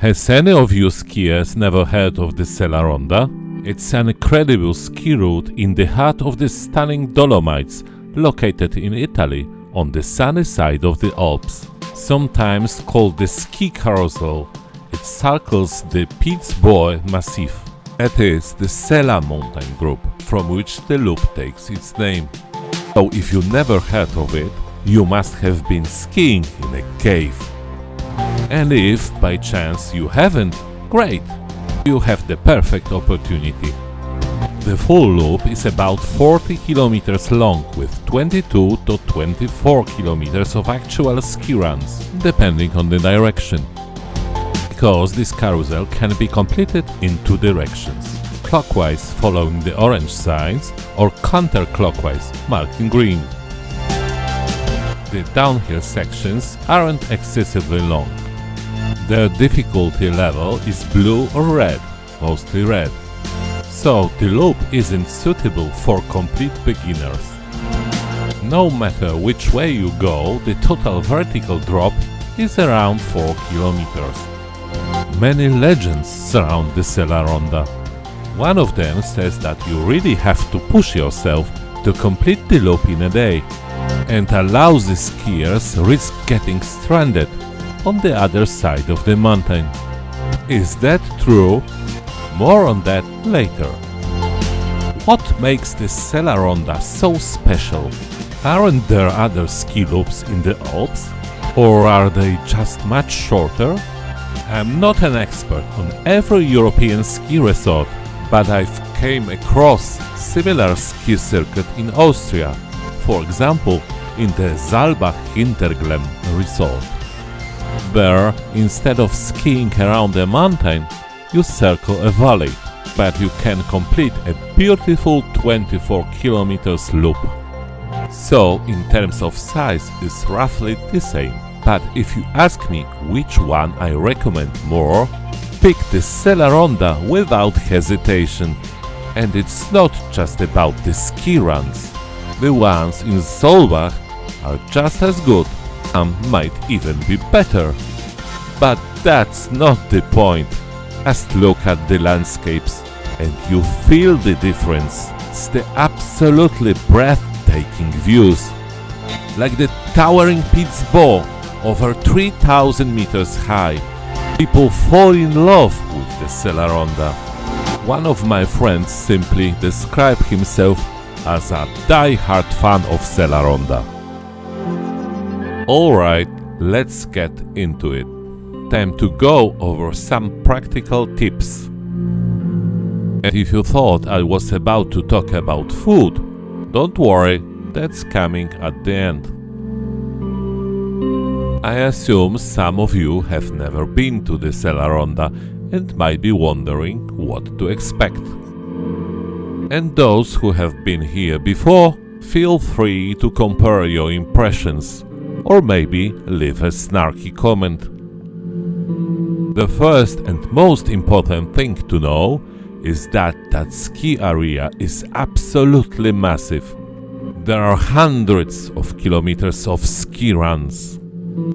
Has any of you skiers never heard of the Sella Ronda? It's an incredible ski route in the heart of the stunning Dolomites, located in Italy on the sunny side of the Alps. Sometimes called the ski carousel, it circles the Piz-Bois Massif. It is the Sella mountain group, from which the loop takes its name. So if you never heard of it, you must have been skiing in a cave. And if by chance you haven't, great! You have the perfect opportunity. The full loop is about 40 kilometers long with 22 to 24 kilometers of actual ski runs, depending on the direction. Because this carousel can be completed in two directions, clockwise following the orange signs or counterclockwise marked in green. The downhill sections aren't excessively long. Their difficulty level is blue or red, mostly red. So the loop isn't suitable for complete beginners. No matter which way you go, the total vertical drop is around 4 kilometers. Many legends surround the Sella Ronda. One of them says that you really have to push yourself to complete the loop in a day, and allows the skiers risk getting stranded on the other side of the mountain. Is that true? More on that later. What makes the Sella Ronda so special? Aren't there other ski loops in the Alps? Or are they just much shorter? I'm not an expert on every European ski resort, but I've came across similar ski circuit in Austria, for example in the Saalbach Hinterglemm resort. There, instead of skiing around a mountain, you circle a valley, but you can complete a beautiful 24 kilometers loop. So, in terms of size, it's roughly the same. But if you ask me which one I recommend more, pick the Sella Ronda without hesitation. And it's not just about the ski runs. The ones in Saalbach are just as good, and might even be better. But that's not the point. Just look at the landscapes and you feel the difference. It's the absolutely breathtaking views. Like the towering Piz-Bois, over 3,000 meters high. People fall in love with the Sella Ronda. One of my friends simply described himself as a die-hard fan of Sella Ronda. Alright, let's get into it. Time to go over some practical tips. And if you thought I was about to talk about food, don't worry, that's coming at the end. I assume some of you have never been to the Sella Ronda and might be wondering what to expect. And those who have been here before, feel free to compare your impressions, or maybe leave a snarky comment. The first and most important thing to know is that ski area is absolutely massive. There are hundreds of kilometers of ski runs.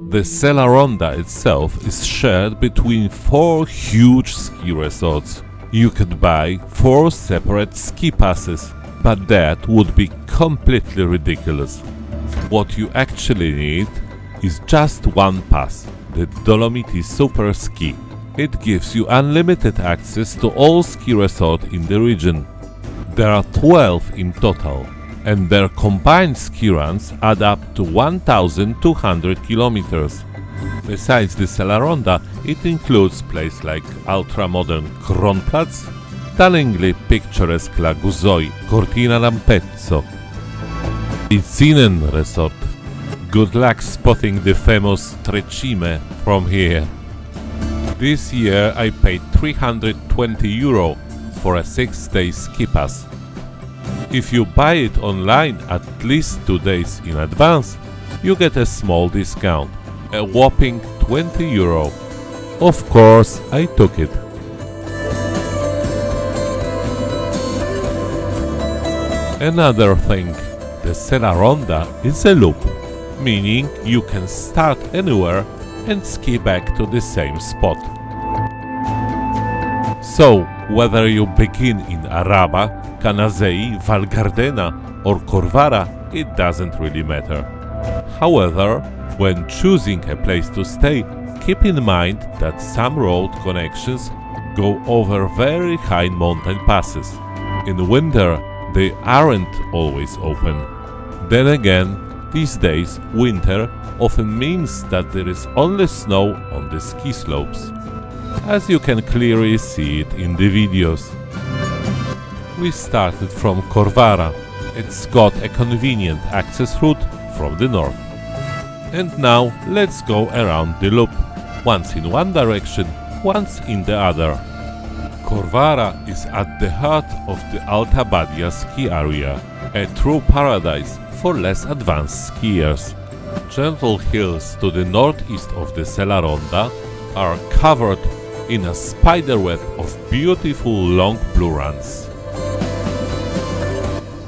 The Sella Ronda itself is shared between 4 huge ski resorts. You could buy 4 separate ski passes, but that would be completely ridiculous. What you actually need is just one pass, the Dolomites Super Ski. It gives you unlimited access to all ski resorts in the region. There are 12 in total, and their combined ski runs add up to 1,200 kilometers. Besides the Sella Ronda, it includes places like ultra-modern Kronplatz, stunningly picturesque La Gusoi, Cortina d'Ampezzo, Izinen Resort. Good luck spotting the famous Trecime from here. This year I paid €320 for a 6-day ski pass. If you buy it online at least 2 days in advance, you get a small discount, a whopping €20. Of course, I took it. Another thing, the Sella Ronda is a loop, meaning you can start anywhere and ski back to the same spot. So, whether you begin in Arabba, Canazei, Val Gardena or Corvara, it doesn't really matter. However, when choosing a place to stay, keep in mind that some road connections go over very high mountain passes. In winter, they aren't always open. Then again, these days, winter often means that there is only snow on the ski slopes, as you can clearly see it in the videos. We started from Corvara. It's got a convenient access route from the north. And now let's go around the loop, once in one direction, once in the other. Corvara is at the heart of the Alta Badia ski area, a true paradise for less advanced skiers. Gentle hills to the northeast of the Sellaronda are covered in a spiderweb of beautiful long blue runs.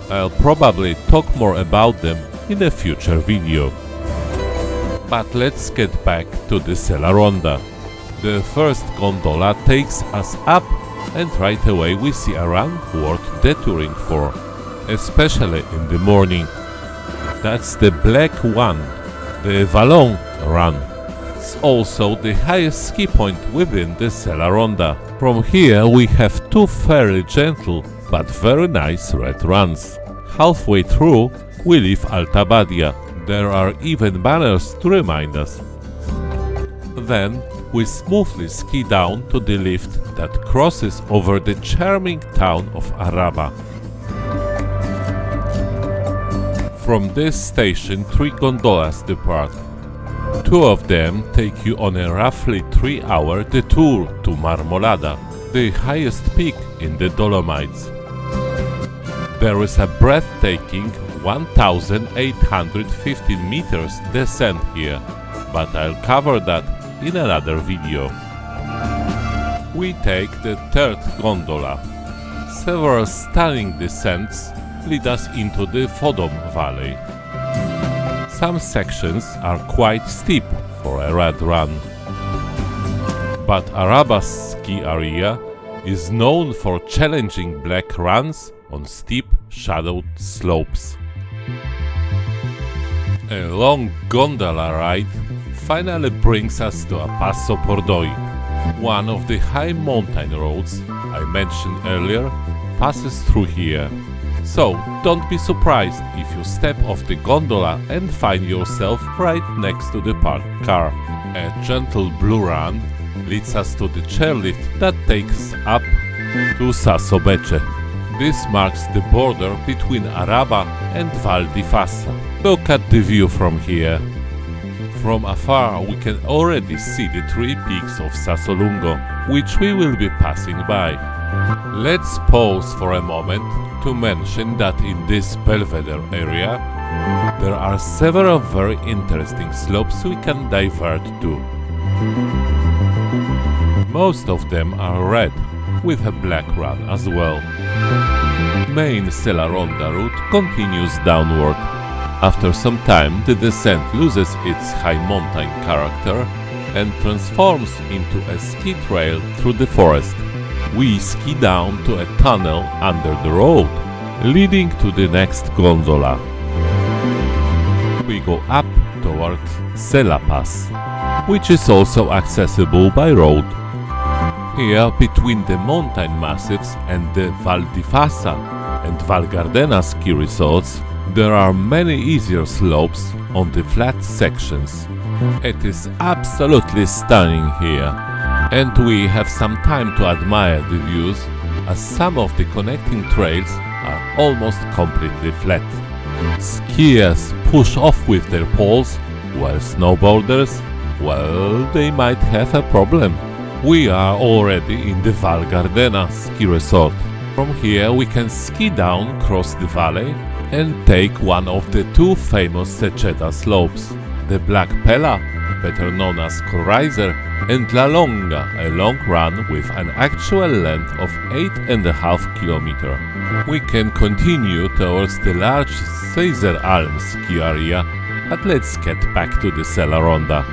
I'll probably talk more about them in a future video. But let's get back to the Sellaronda. The first gondola takes us up, and right away we see a run worth detouring for, especially in the morning. That's the black one, the Vallon run. It's also the highest ski point within the Sellaronda. From here we have two fairly gentle but very nice red runs. Halfway through we leave Alta Badia. There are even banners to remind us. Then we smoothly ski down to the lift that crosses over the charming town of Arabba. From this station, 3 gondolas depart. 2 of them take you on a roughly 3-hour detour to Marmolada, the highest peak in the Dolomites. There is a breathtaking 1,815 meters descent here, but I'll cover that in another video. We take the 3rd gondola. Several stunning descents lead us into the Fodom Valley. Some sections are quite steep for a red run. But Arabba's ski area is known for challenging black runs on steep, shadowed slopes. A long gondola ride finally brings us to Passo Pordoi. One of the high mountain roads I mentioned earlier passes through here. So don't be surprised if you step off the gondola and find yourself right next to the parked car. A gentle blue run leads us to the chairlift that takes us up to Sasso Becce. This marks the border between Arabba and Val di Fassa. Look at the view from here. From afar we can already see the 3 peaks of Sassolungo, which we will be passing by. Let's pause for a moment to mention that in this Belvedere area there are several very interesting slopes we can divert to. Most of them are red, with a black run as well. Main Sellaronda route continues downward. After some time the descent loses its high mountain character and transforms into a ski trail through the forest. We ski down to a tunnel under the road, leading to the next gondola. We go up towards Sella Pass, which is also accessible by road. Here, between the mountain massifs and the Val di Fassa and Val Gardena ski resorts, there are many easier slopes on the flat sections. It is absolutely stunning here, and we have some time to admire the views, as some of the connecting trails are almost completely flat. Skiers push off with their poles, while snowboarders, well, they might have a problem. We are already in the Val Gardena ski resort. From here we can ski down across the valley and take one of the 2 famous Seceda slopes, the Black Pella, better known as Carousel, and La Longa, a long run with an actual length of 8.5 km. We can continue towards the large Caesar Alm ski area, but let's get back to the Sellaronda.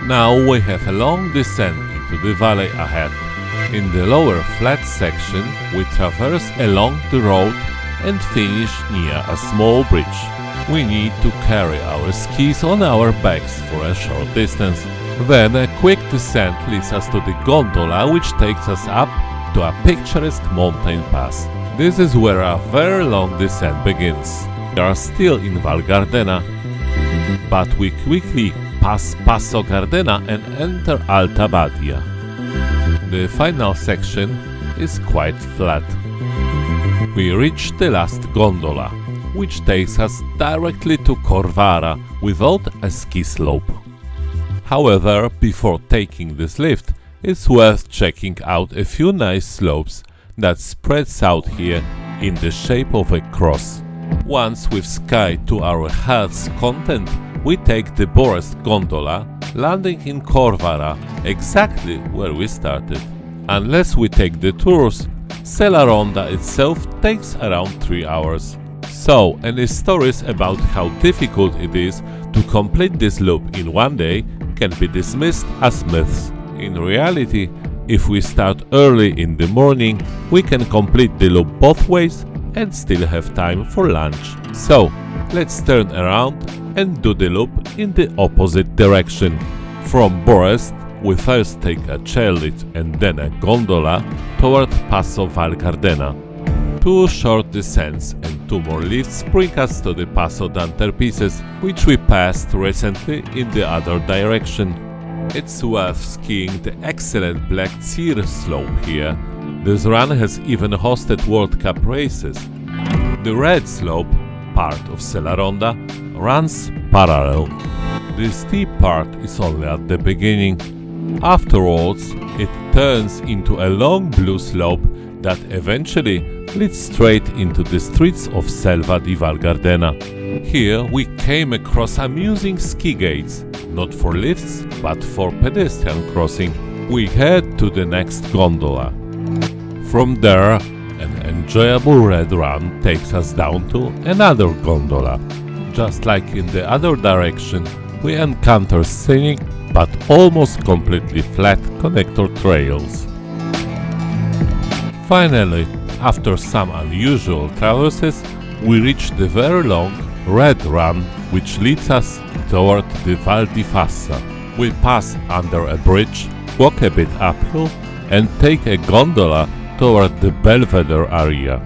Now we have a long descent into the valley ahead. In the lower flat section, we traverse along the road and finish near a small bridge. We need to carry our skis on our backs for a short distance. Then a quick descent leads us to the gondola, which takes us up to a picturesque mountain pass. This is where a very long descent begins. We are still in Val Gardena, but we quickly pass Passo Gardena and enter Alta Badia. The final section is quite flat. We reach the last gondola, which takes us directly to Corvara without a ski slope. However, before taking this lift, it's worth checking out a few nice slopes that spreads out here in the shape of a cross. Once with sky to our heart's content, we take the Borest gondola, landing in Corvara, exactly where we started. Unless we take the tours, Sellaronda itself takes around 3 hours. So, any stories about how difficult it is to complete this loop in one day can be dismissed as myths. In reality, if we start early in the morning, we can complete the loop both ways and still have time for lunch. So, let's turn around and do the loop in the opposite direction. From Borest, we first take a chairlift and then a gondola toward Passo Val Gardena. 2 short descents and 2 more lifts bring us to the Passo d'Anterpieces, which we passed recently in the other direction. It's worth skiing the excellent Black Tir slope here. This run has even hosted World Cup races. The red slope, part of Sellaronda, runs parallel. The steep part is only at the beginning. Afterwards, it turns into a long blue slope that eventually leads straight into the streets of Selva di Val Gardena. Here we came across amusing ski gates, not for lifts, but for pedestrian crossing. We head to the next gondola. From there, an enjoyable red run takes us down to another gondola. Just like in the other direction, we encounter scenic but almost completely flat connector trails. Finally, after some unusual traverses, we reach the very long red run which leads us toward the Val di Fassa. We pass under a bridge, walk a bit uphill and take a gondola toward the Belvedere area.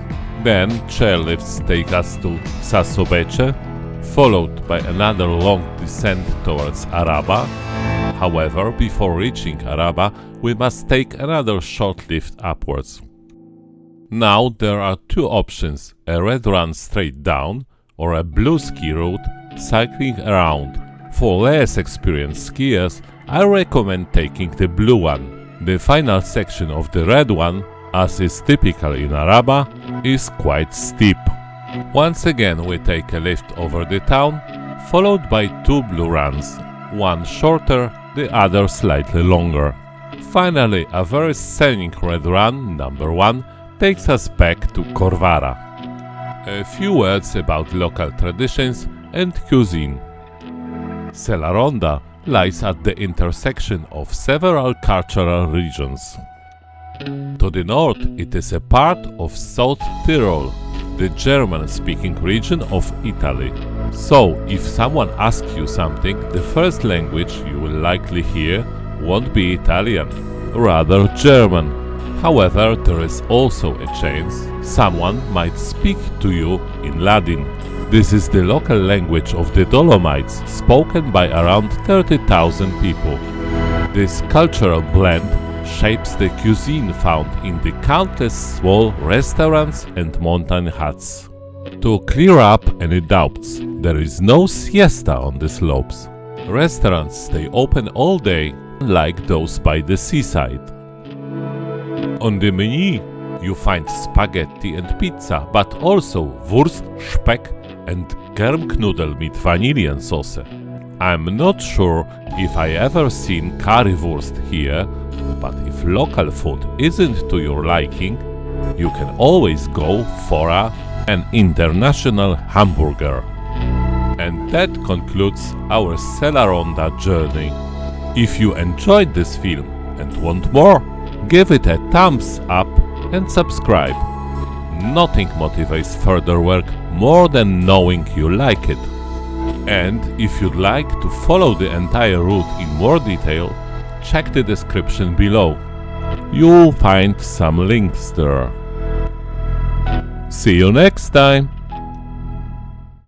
Then chairlifts take us to Sassobece, followed by another long descent towards Arabba. However, before reaching Arabba, we must take another short lift upwards. Now there are 2 options, a red run straight down or a blue ski route cycling around. For less experienced skiers, I recommend taking the blue one. The final section of the red one, as is typical in Arabba, is quite steep. Once again we take a lift over the town, followed by 2 blue runs, one shorter, the other slightly longer. Finally, a very scenic red run, number 1, takes us back to Corvara. A few words about local traditions and cuisine. Sellaronda lies at the intersection of several cultural regions. To the north, it is a part of South Tyrol, the German-speaking region of Italy. So, if someone asks you something, the first language you will likely hear won't be Italian, rather German. However, there is also a chance someone might speak to you in Latin. This is the local language of the Dolomites, spoken by around 30,000 people. This cultural blend shapes the cuisine found in the countless small restaurants and mountain huts. To clear up any doubts, there is no siesta on the slopes. Restaurants stay open all day, like those by the seaside. On the menu, you find spaghetti and pizza, but also Wurst, Speck and Germknödel mit Vanillensauce. I'm not sure if I ever seen currywurst here, but if local food isn't to your liking, you can always go for an international hamburger. And that concludes our Sellaronda journey. If you enjoyed this film and want more, Give it a thumbs up and subscribe. Nothing motivates further work more than knowing you like it. And if you'd like to follow the entire route in more detail, check the description below. You'll find some links there. See you next time!